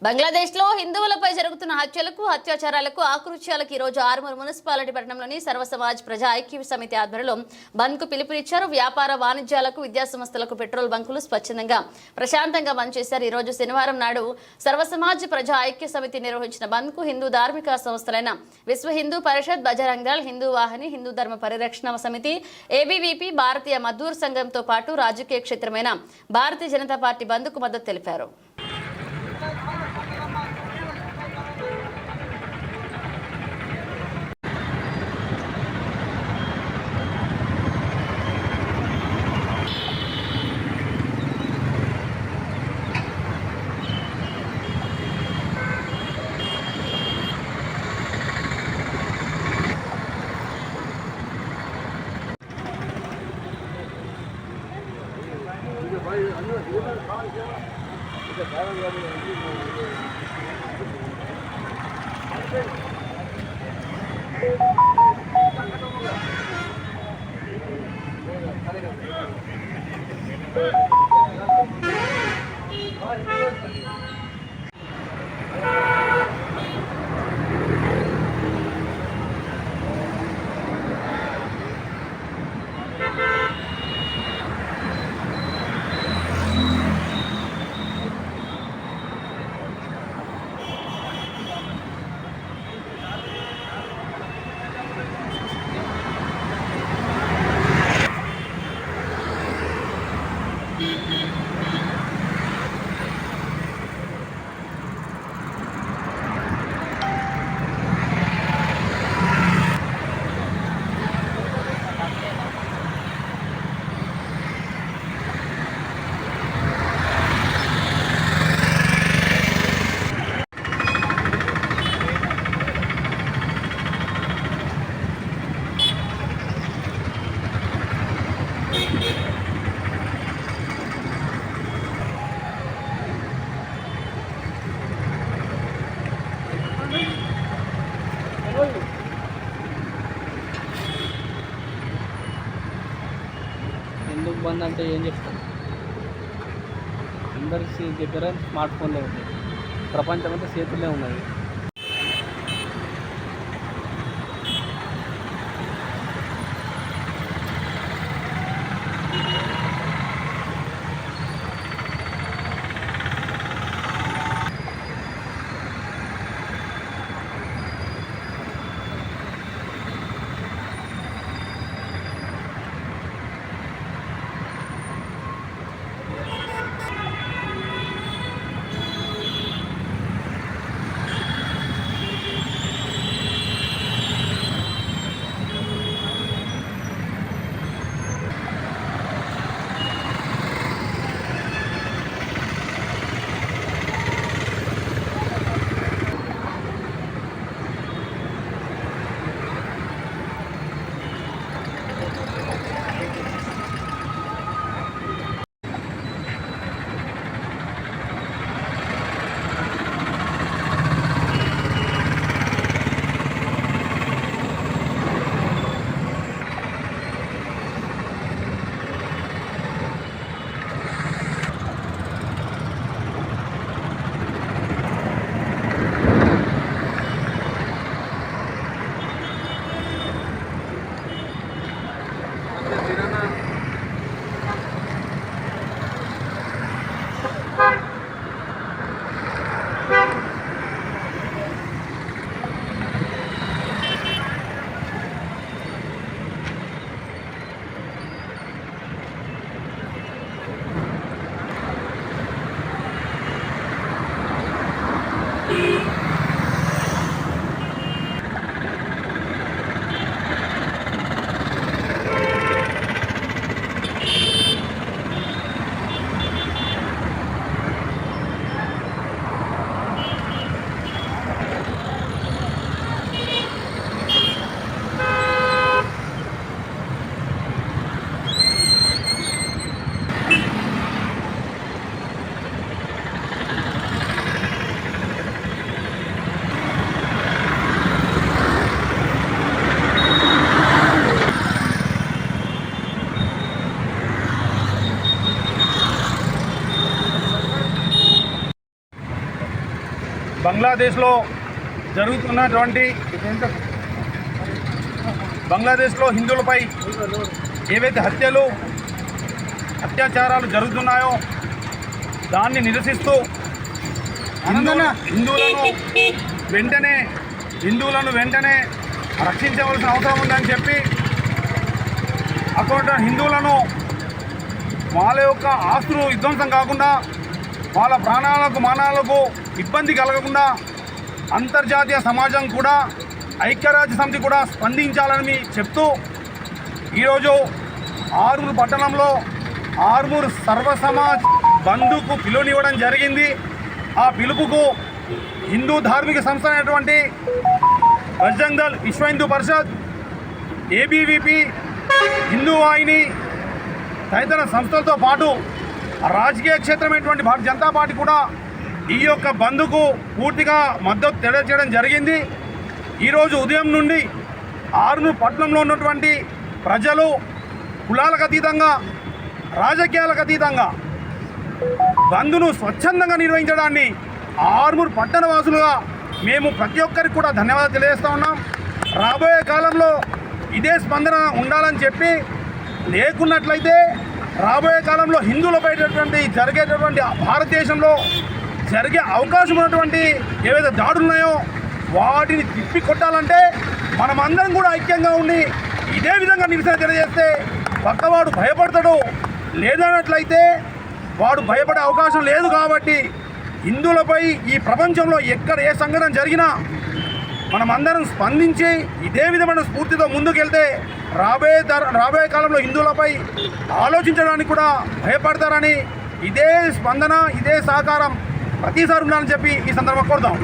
బంగ్లాదేశ్లో హిందువులపై జరుగుతున్న హత్యలకు అత్యాచారాలకు ఆకృత్యాలకు ఈ రోజు ఆర్మూర్ మున్సిపాలిటీ పట్టణంలోని సర్వసమాజ్ ప్రజా ఐక్య సమితి ఆధ్వర్యంలో బంద్కు పిలుపునిచ్చారు. వ్యాపార వాణిజ్యాలకు విద్యాసంస్థలకు పెట్రోల్ బంకులు స్వచ్ఛందంగా ప్రశాంతంగా బంద్ చేశారు. ఈ రోజు శనివారం నాడు సర్వసమాజ్ ప్రజా ఐక్య సమితి నిర్వహించిన బంద్కు హిందూ ధార్మిక సంస్థలైన విశ్వ హిందూ పరిషత్, బజరంగల్, హిందూ వాహిని, హిందూ ధర్మ పరిరక్షణ సమితి, ఏబీవీపీ, భారతీయ మద్దూర్ సంఘంతో పాటు రాజకీయ క్షేత్రమైన భారతీయ జనతా పార్టీ బంద్కు మద్దతు తెలిపారు. ఎందుకు బంద్ అంటే ఏం చెప్తాను? అందరి దగ్గర స్మార్ట్ ఫోన్లే ఉన్నాయి, ప్రపంచం అంతా చేతుల్లో ఉన్నది. బంగ్లాదేశ్లో జరుగుతున్నటువంటి బంగ్లాదేశ్లో హిందువులపై ఏవైతే అత్యాచారాలు జరుగుతున్నాయో దాన్ని నిరసిస్తూ హిందువులను వెంటనే రక్షించవలసిన అవసరం ఉందని చెప్పి అక్కడ హిందువులను వాళ్ళ యొక్క ఆస్తులు విధ్వంసం కాకుండా వాళ్ళ ప్రాణాలకు మానాలకు ఇబ్బంది కలగకుండా అంతర్జాతీయ సమాజం కూడా ఐక్యరాజ్య సమితి కూడా స్పందించాలని చెప్తూ ఈరోజు ఆర్మూర్ పట్టణంలో ఆర్మూర్ సర్వసమాజ్ బంధుకు పిలువనివ్వడం జరిగింది. ఆ పిలుపుకు హిందూ ధార్మిక సంస్థ అయినటువంటి బజరంగ్ దళ్ విశ్వ హిందూ పరిషత్, ఏబీవీపీ, హిందూ వాహిని తదితర సంస్థలతో పాటు రాజకీయ క్షేత్రమైనటువంటి భారతీయ జనతా పార్టీ కూడా ఈ యొక్క బంద్కు పూర్తిగా మద్దతు తెలియజేయడం జరిగింది. ఈరోజు ఉదయం నుండి ఆర్మూర్ పట్టణంలో ఉన్నటువంటి ప్రజలు కులాలకు అతీతంగా రాజకీయాలకు అతీతంగా బంద్ను స్వచ్ఛందంగా నిర్వహించడాన్ని ఆర్మూర్ పట్టణ వాసులుగా మేము ప్రతి ఒక్కరికి కూడా ధన్యవాదాలు తెలియజేస్తూ ఉన్నాం. రాబోయే కాలంలో ఇదే స్పందన ఉండాలని చెప్పి, లేకున్నట్లయితే రాబోయే కాలంలో హిందువులపై జరిగేటటువంటి భారతదేశంలో జరిగే అవకాశం ఉన్నటువంటి ఏవైతే దాడులు ఉన్నాయో వాటిని తిప్పి కొట్టాలంటే మనమందరం కూడా ఐక్యంగా ఉండి ఇదే విధంగా నిరసన తెలియజేస్తే పక్కవాడు భయపడతాడు. లేదన్నట్లయితే వాడు భయపడే అవకాశం లేదు. కాబట్టి హిందువులపై ఈ ప్రపంచంలో ఎక్కడ ఏ సంఘటన జరిగినా మనమందరం స్పందించి ఇదే విధమైన స్ఫూర్తితో ముందుకెళ్తే రాబోయే కాలంలో హిందువులపై ఆలోచించడానికి కూడా భయపడతారని, ఇదే స్పందన ఇదే సహకారం ప్రతిసారి ఉండాలని చెప్పి ఈ సందర్భంగా కోరుతాం.